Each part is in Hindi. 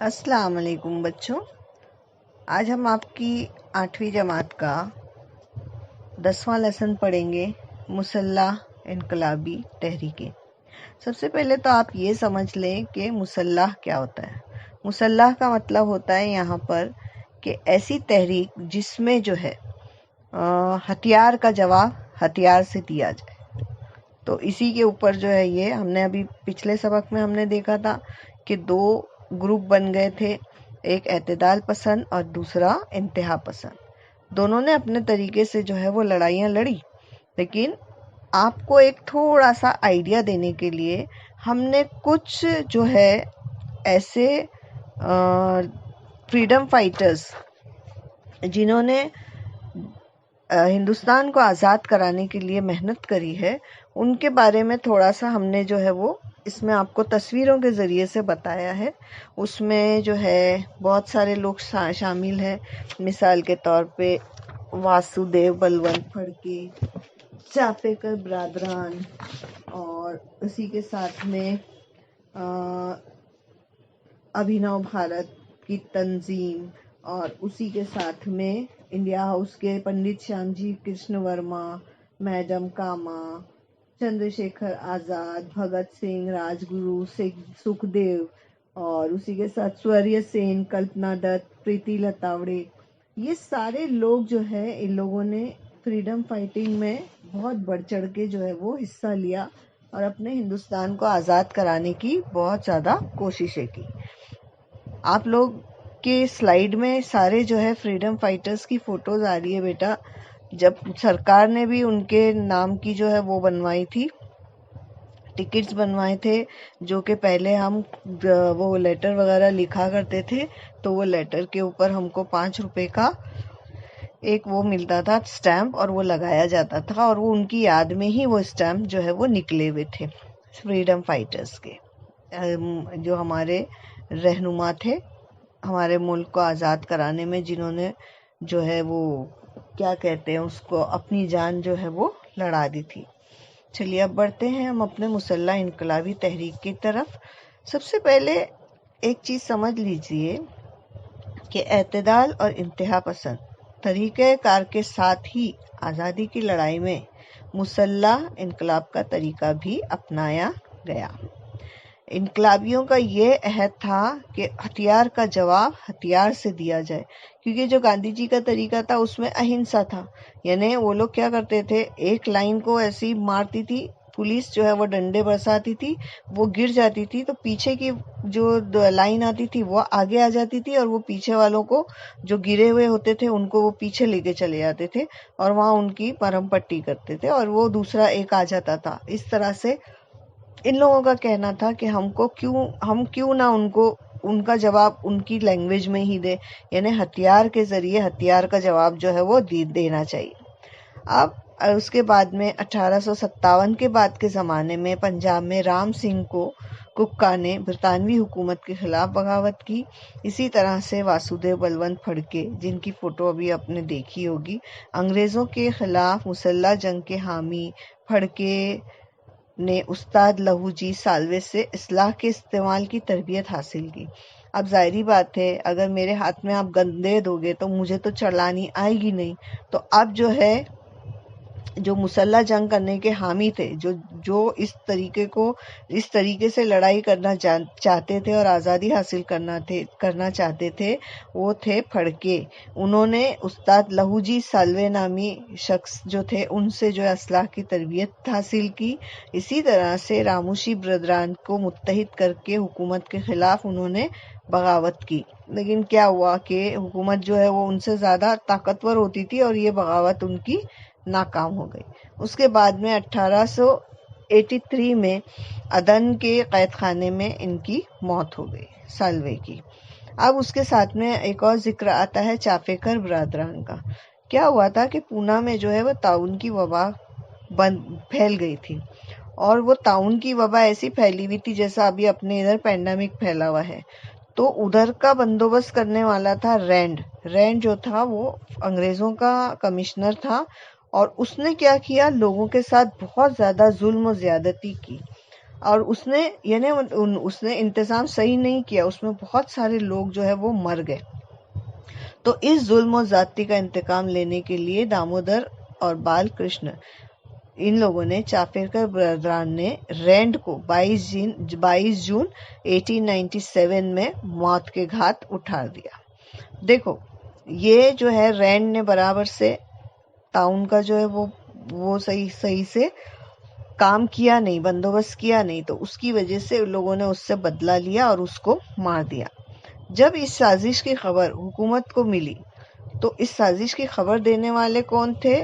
अस्सलाम वालेकुम बच्चों। आज हम आपकी 8वीं जमात का 10वां लेसन पढ़ेंगे, मुसल्लाह इनकलाबी तहरीकें। सबसे पहले तो आप ये समझ लें कि मुसल्लाह क्या होता है। मुसल्लाह का मतलब होता है यहाँ पर कि ऐसी तहरीक जिसमें जो है हथियार का जवाब हथियार से दिया जाए। तो इसी के ऊपर जो है ये हमने अभी पिछले सबक में हमने देखा था कि दो ग्रुप बन गए थे, एक एतदाल पसंद और दूसरा इंतहा पसंद। दोनों ने अपने तरीके से जो है वो लड़ाइयाँ लड़ी, लेकिन आपको एक थोड़ा सा आइडिया देने के लिए हमने कुछ जो है ऐसे फ्रीडम फाइटर्स जिन्होंने हिंदुस्तान को आज़ाद कराने के लिए मेहनत करी है, उनके बारे में थोड़ा सा हमने जो है वो इसमें आपको तस्वीरों के ज़रिए से बताया है। उसमें जो है बहुत सारे लोग शामिल हैं। मिसाल के तौर पे वासुदेव बलवंत फड़के, चापेकर बरादरान और उसी के साथ में अभिनव भारत की तंजीम और उसी के साथ में इंडिया हाउस के पंडित श्यामजी कृष्ण वर्मा, मैडम कामा, चंद्रशेखर आज़ाद, भगत सिंह, राजगुरु, सुखदेव और उसी के साथ सूर्य सेन, कल्पना दत्त, प्रीति लतावड़े, ये सारे लोग जो है इन लोगों ने फ्रीडम फाइटिंग में बहुत बढ़ चढ़ के जो है वो हिस्सा लिया और अपने हिंदुस्तान को आज़ाद कराने की बहुत ज़्यादा कोशिशें की। आप लोग के स्लाइड में सारे जो है फ्रीडम फाइटर्स की फोटोज आ रही है बेटा। जब सरकार ने भी उनके नाम की जो है वो बनवाई थी, टिकट्स बनवाए थे, जो कि पहले हम वो लेटर वगैरह लिखा करते थे, तो वो लेटर के ऊपर हमको 5 रुपए का एक वो मिलता था स्टैम्प, और वो लगाया जाता था, और वो उनकी याद में ही वो स्टैम्प जो है वो निकले हुए थे फ्रीडम फाइटर्स के, जो हमारे रहनुमा थे हमारे मुल्क को आज़ाद कराने में, जिन्होंने जो है वो क्या कहते हैं उसको, अपनी जान जो है वो लड़ा दी थी। चलिए अब बढ़ते हैं हम अपने मुसल्लह इनकलाबी तहरीक की तरफ। सबसे पहले एक चीज़ समझ लीजिए कि एतदाल और इंतहा पसंद तरीक़ेकार के साथ ही आज़ादी की लड़ाई में मुसल्लह इनकलाब का तरीका भी अपनाया गया। इनकलाबियों का ये अहद था कि हथियार का जवाब हथियार से दिया जाए, क्योंकि जो गांधी जी का तरीका था उसमें अहिंसा था। यानी वो लोग क्या करते थे, एक लाइन को ऐसी मारती थी पुलिस, जो है वो डंडे बरसाती थी, वो गिर जाती थी तो पीछे की जो लाइन आती थी वो आगे आ जाती थी, और वो पीछे वालों को, जो गिरे हुए होते थे, उनको वो पीछे लेके चले जाते थे और वहां उनकी मरहम पट्टी करते थे, और वो दूसरा एक आ जाता था। इस तरह से इन लोगों का कहना था कि हम क्यों ना उनका जवाब उनकी लैंग्वेज में ही दे, यानी हथियार के जरिए हथियार का जवाब जो है वो देना चाहिए। अब उसके बाद में 1857 के बाद के ज़माने में पंजाब में राम सिंह कुक्का ने बरतानवी हुकूमत के खिलाफ बगावत की। इसी तरह से वासुदेव बलवंत फड़के, जिनकी फ़ोटो अभी आपने देखी होगी, अंग्रेज़ों के खिलाफ मुसल्लह जंग के हामी। फड़के ने उस्ताद लहू जी साल्वे से इस्लाह के इस्तेमाल की तरबियत हासिल की। अब ज़ाहिरी बात है, अगर मेरे हाथ में आप गंदे दोगे तो मुझे तो चलानी आएगी नहीं। तो अब जो है, जो मुसल्लह जंग करने के हामी थे, जो इस तरीके से लड़ाई करना चाहते थे और आज़ादी हासिल करना चाहते थे, वो थे फड़के। उन्होंने उस्ताद लहूजी साल्वे नामी शख्स जो थे, उनसे जो असलाह की तरबियत हासिल की। इसी तरह से रामूशी ब्रदरान को मुत्तहिद करके हुकूमत के खिलाफ उन्होंने बगावत की। लेकिन क्या हुआ कि हुकूमत जो है वो उनसे ज़्यादा ताकतवर होती थी और ये बगावत उनकी नाकाम हो गई। उसके बाद में 1883 में अदन के कैद खाने में इनकी मौत हो गई, साल्वे की। अब उसके साथ में एक और जिक्र आता है चापेकर बरादरान का। क्या हुआ था कि पूना में जो है वो ताउन की वबा फैल गई थी, और वो ताउन की वबा ऐसी फैली हुई थी जैसा अभी अपने इधर पैंडेमिक फैला हुआ है। तो उधर का बंदोबस्त करने वाला था रैंड जो था वो अंग्रेजों का कमिश्नर था, और उसने क्या किया, लोगों के साथ बहुत ज्यादा जुल्म और ज्यादती की। और उसने यानी उसने इंतजाम सही नहीं किया, उसमें बहुत सारे लोग जो है वो मर गए। तो इस जुल्म और ज्यादती का इंतकाम लेने के लिए दामोदर और बाल कृष्ण इन लोगों ने चापेकर ब्रदरान ने रैंड को 22 जून 1897 में मौत के घाट उतार दिया। देखो, ये जो है रैंड ने बराबर से टाउन का जो है वो सही से काम किया नहीं, बंदोबस्त किया नहीं, तो उसकी वजह से लोगों ने उससे बदला लिया और उसको मार दिया। जब इस साजिश की खबर हुकूमत को मिली तो इस साजिश की खबर देने वाले कौन थे?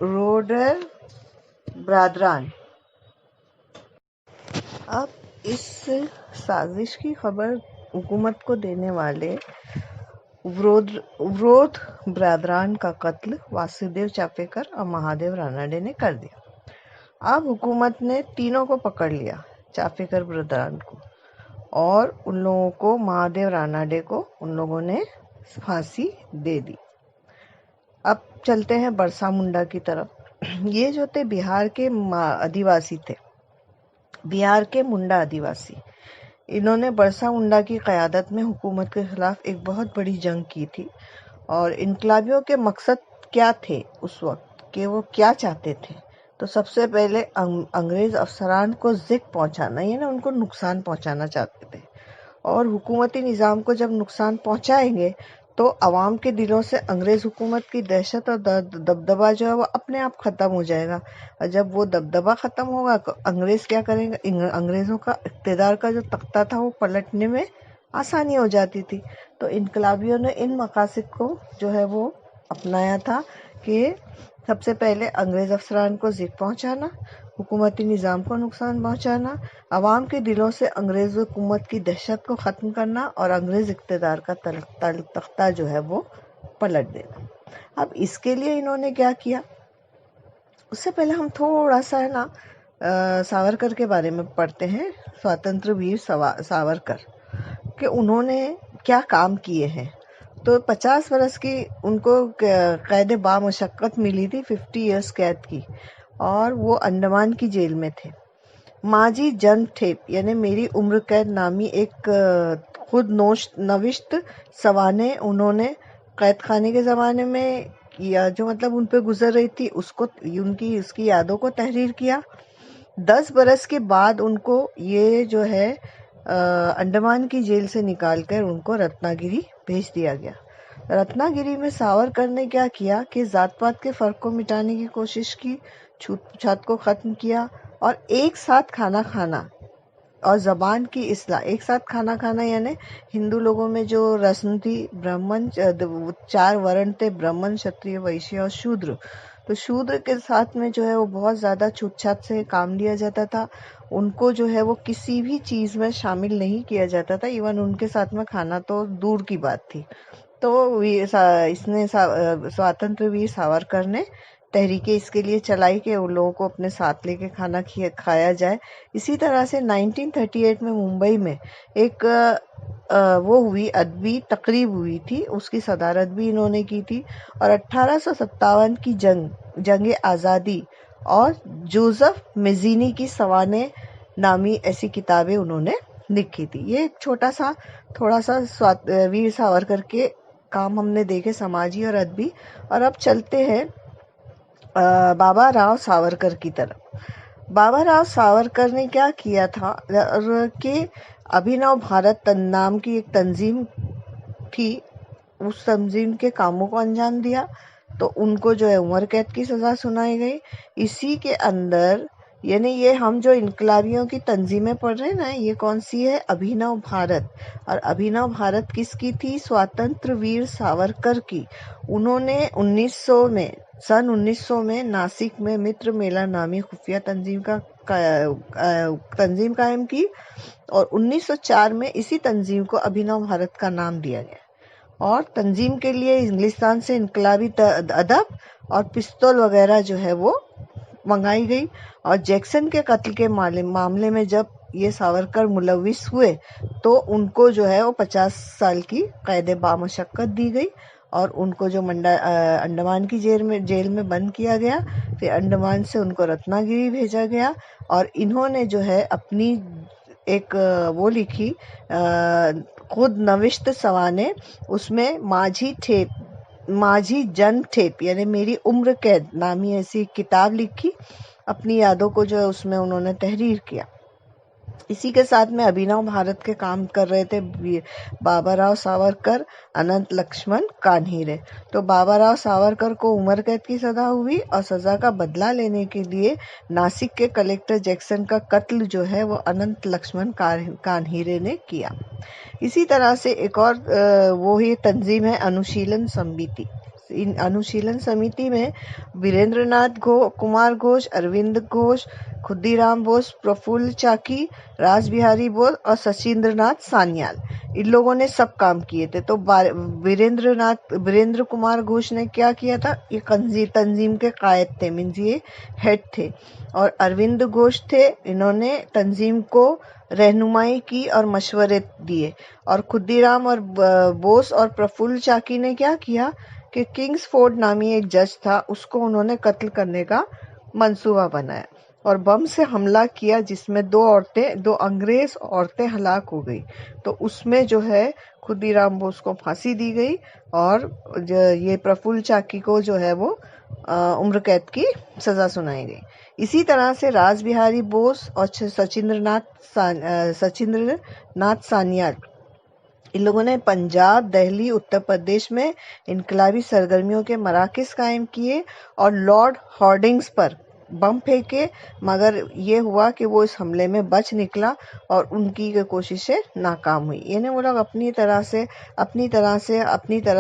रोडर ब्रादरान। अब इस साजिश की खबर हुकूमत को देने वाले वरोध ब्रादरान का कत्ल वासुदेव चापेकर और महादेव रानडे ने कर दिया। अब हुकूमत ने तीनों को पकड़ लिया, चापेकर ब्रादरान को और उन लोगों को, महादेव रानडे को उन लोगों ने फांसी दे दी। अब चलते हैं बिरसा मुंडा की तरफ। ये जो थे बिहार के आदिवासी थे, बिहार के मुंडा आदिवासी। इन्होंने बिरसा मुंडा की क़यादत में हुकूमत के खिलाफ एक बहुत बड़ी जंग की थी। और इनकलाबियों के मकसद क्या थे उस वक्त, कि वो क्या चाहते थे? तो सबसे पहले अंग्रेज अफसरान को ज़िक पहुंचाना, यानी उनको नुकसान पहुंचाना चाहते थे। और हुकूमती निज़ाम को जब नुकसान पहुंचाएंगे तो अवाम के दिलों से अंग्रेज हुकूमत की दहशत और दबदबा जो है वो अपने आप खत्म हो जाएगा। और जब वो दबदबा खत्म होगा तो अंग्रेज क्या करेंगे? अंग्रेजों का इक़्तिदार का जो तख्ता था वो पलटने में आसानी हो जाती थी। तो इनकलाबियों ने इन मकासद को जो है वो अपनाया था कि सबसे पहले अंग्रेज अफसरान को ज़िक पहुंचाना, हुकूमती निज़ाम को नुकसान पहुंचाना, अवाम के दिलों से अंग्रेज हुकूमत की दहशत को ख़त्म करना और अंग्रेज इक़्तिदार का तख्ता जो है वो पलट देना। अब इसके लिए इन्होंने क्या किया? उससे पहले हम थोड़ा सा है ना सावरकर के बारे में पढ़ते हैं। स्वतंत्र वीर सावरकर कि उन्होंने क्या काम किए हैं। तो 50 बरस की उनको कैद बामशक्कत मिली थी, 50 इयर्स कैद की, और वो अंडमान की जेल में थे। माजी जन ठेप यानी मेरी उम्र कैद नामी एक खुद नविश्त सवाने उन्होंने कैद खाने के ज़माने में किया, जो मतलब उन पे गुजर रही थी उसको, उसकी यादों को तहरीर किया। 10 बरस के बाद उनको ये जो है अंडमान की जेल से निकालकर उनको रत्नागिरी भेज दिया गया। रत्नागिरी में सावरकर ने क्या किया कि जात पात के फ़र्क को मिटाने की कोशिश की, छूत-छात को ख़त्म किया और एक साथ खाना खाना और ज़बान की इस्लाह। एक साथ खाना खाना यानी हिंदू लोगों में जो रस्म थी, ब्राह्मण 4 वर्ण थे, ब्राह्मण, क्षत्रिय, वैश्य और शूद्र। तो शूद्र के साथ में जो है वो बहुत ज़्यादा छूत-छात से काम लिया जाता था। उनको जो है वो किसी भी चीज़ में शामिल नहीं किया जाता था, इवन उनके साथ में खाना तो दूर की बात थी। तो स्वातंत्र वीर सावरकर ने तहरीकें इसके लिए चलाई कि उन लोगों को अपने साथ लेके खाना खाया जाए। इसी तरह से 1938 में मुंबई में एक वो हुई, अदबी तकरीब हुई थी, उसकी सदारत भी इन्होंने की थी। और 1857 की जंग आज़ादी और जोसेफ मेज़ीनी की सवाने नामी ऐसी किताबें उन्होंने लिखी थी। ये एक थोड़ा सा वीर सावरकर के काम हमने देखे, समाजी और अदबी। और अब चलते हैं बाबा राव सावरकर की तरफ। बाबा राव सावरकर ने क्या किया था कि अभिनव भारत नाम की एक तंजीम थी, उस तंजीम के कामों को अंजाम दिया तो उनको जो है उम्र कैद की सज़ा सुनाई गई। इसी के अंदर यानी ये हम जो इनकलाबियों की तंजीमें पढ़ रहे हैं ना, ये कौन सी है? अभिनव भारत। और अभिनव भारत किसकी थी? स्वतंत्र वीर सावरकर की। उन्होंने सन 1900 में नासिक में मित्र मेला नामी खुफिया तंजीम कायम की और 1904 में इसी तंजीम को अभिनव भारत का नाम दिया गया। और तंजीम के लिए इंग्लिस्तान से इनकलाबी अदब और पिस्तौल वगैरह जो है वो मंगाई गई। और जैक्सन के कत्ल के मामले में जब ये सावरकर मुलविस हुए तो उनको जो है वो 50 साल की कैद बामशक्कत दी गई और उनको जो अंडमान की जेल में बंद किया गया, फिर अंडमान से उनको रत्नागिरी भेजा गया और इन्होंने जो है अपनी एक वो लिखी खुद नविश्त सवाने, उसमें माझी जन्म ठेप यानी मेरी उम्र कैद नामी ऐसी किताब लिखी। अपनी यादों को जो है उसमें उन्होंने तहरीर किया। इसी के साथ में अभिनव भारत के काम कर रहे थे बाबा राव सावरकर, अनंत लक्ष्मण कान्हीरे। तो बाबा राव सावरकर को उम्र कैद की सजा हुई और सजा का बदला लेने के लिए नासिक के कलेक्टर जैक्सन का कत्ल जो है वो अनंत लक्ष्मण कान्हीरे ने किया। इसी तरह से एक और वो ही तंजीम है अनुशीलन समिति। इन अनुशीलन समिति में वीरेंद्रनाथ कुमार घोष, अरविंद घोष, खुदीराम बोस, प्रफुल्ल चाकी, रास बिहारी बोस और सचिंद्रनाथ सान्याल, इन लोगों ने सब काम किए थे। तो वीरेंद्र कुमार घोष ने क्या किया था, ये तंजीम के कायद थे, मीन्स ये हेड थे। और अरविंद घोष थे, इन्होंने तंजीम को रहनुमाई की और मशवरे दिए। और खुदीराम और बोस और प्रफुल्ल चाकी ने क्या किया कि किंग्सफोर्ड नामी एक जज था, उसको उन्होंने कत्ल करने का मंसूबा बनाया और बम से हमला किया, जिसमें दो अंग्रेज औरतें हलाक हो गई। तो उसमें जो है खुदीराम बोस को फांसी दी गई और ये प्रफुल्ल चाकी को जो है वो उम्र कैद की सजा सुनाई गई। इसी तरह से रास बिहारी बोस और सचिंद्रनाथ सान्याल, इन लोगों ने पंजाब, दिल्ली, उत्तर प्रदेश में इनकलाबी सरगर्मियों के मराकज़ कायम किए और लॉर्ड हॉर्डिंग्स पर बम फेंके, मगर ये हुआ कि वो इस हमले में बच निकला और उनकी कोशिशें नाकाम हुई। यानी वो लोग अपनी तरफ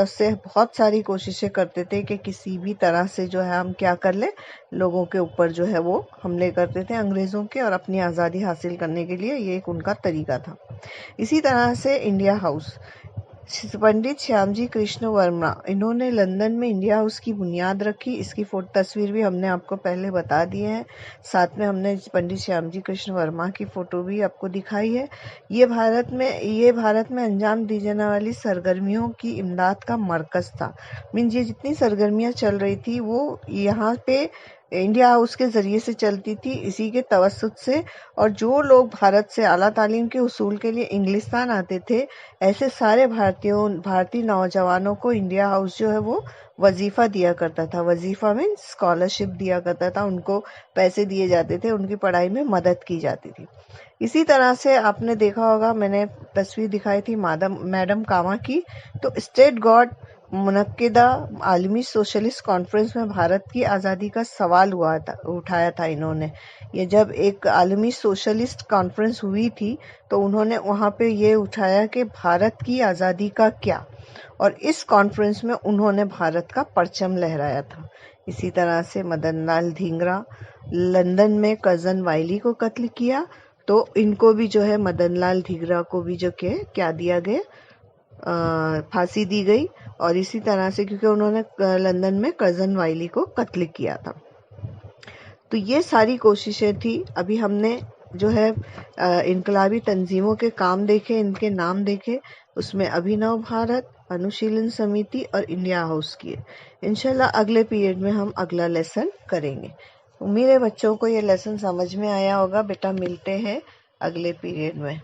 से बहुत सारी कोशिशें करते थे कि किसी भी तरह से जो है हम क्या कर ले, लोगों के ऊपर जो है वो हमले करते थे अंग्रेजों के, और अपनी आज़ादी हासिल करने के लिए ये एक उनका तरीका था। इसी तरह से इंडिया हाउस, पंडित श्यामजी कृष्ण वर्मा, इन्होंने लंदन में इंडिया हाउस की बुनियाद रखी। इसकी तस्वीर भी हमने आपको पहले बता दी है, साथ में हमने पंडित श्यामजी कृष्ण वर्मा की फोटो भी आपको दिखाई है। ये भारत में अंजाम दी जाने वाली सरगर्मियों की इमदाद का मरकज था। मीन्स ये जितनी सरगर्मियां चल रही थी वो यहाँ पे इंडिया हाउस के जरिए से चलती थी, इसी के तवस्सुत से। और जो लोग भारत से आला तालीम के उसूल के लिए इंग्लिस्तान आते थे, ऐसे सारे भारतीय नौजवानों को इंडिया हाउस जो है वो वजीफा दिया करता था। वजीफा मीन स्कॉलरशिप दिया करता था, उनको पैसे दिए जाते थे, उनकी पढ़ाई में मदद की जाती थी। इसी तरह से आपने देखा होगा, मैंने तस्वीर दिखाई थी मैडम कामा की। तो स्टेट गॉड मुनक्किदा आलमी सोशलिस्ट कॉन्फ्रेंस में भारत की आज़ादी का सवाल उठाया था इन्होंने। ये जब एक आलमी सोशलिस्ट कॉन्फ्रेंस हुई थी तो उन्होंने वहाँ पे ये उठाया कि भारत की आज़ादी का क्या, और इस कॉन्फ्रेंस में उन्होंने भारत का परचम लहराया था। इसी तरह से मदन लाल धिंगरा, लंदन में कर्जन वाइली को कत्ल किया, तो इनको भी जो है मदन लाल धिंगरा को भी जो क्या दिया गया, फांसी दी गई। और इसी तरह से क्योंकि उन्होंने लंदन में कर्जन वाइली को कत्ल किया था। तो ये सारी कोशिशें थी। अभी हमने जो है इनकलाबी तंजीमों के काम देखे, इनके नाम देखे, उसमें अभिनव भारत, अनुशीलन समिति और इंडिया हाउस की। इंशाल्लाह अगले पीरियड में हम अगला लेसन करेंगे। उम्मीद है बच्चों को ये लेसन समझ में आया होगा। बेटा मिलते हैं अगले पीरियड में।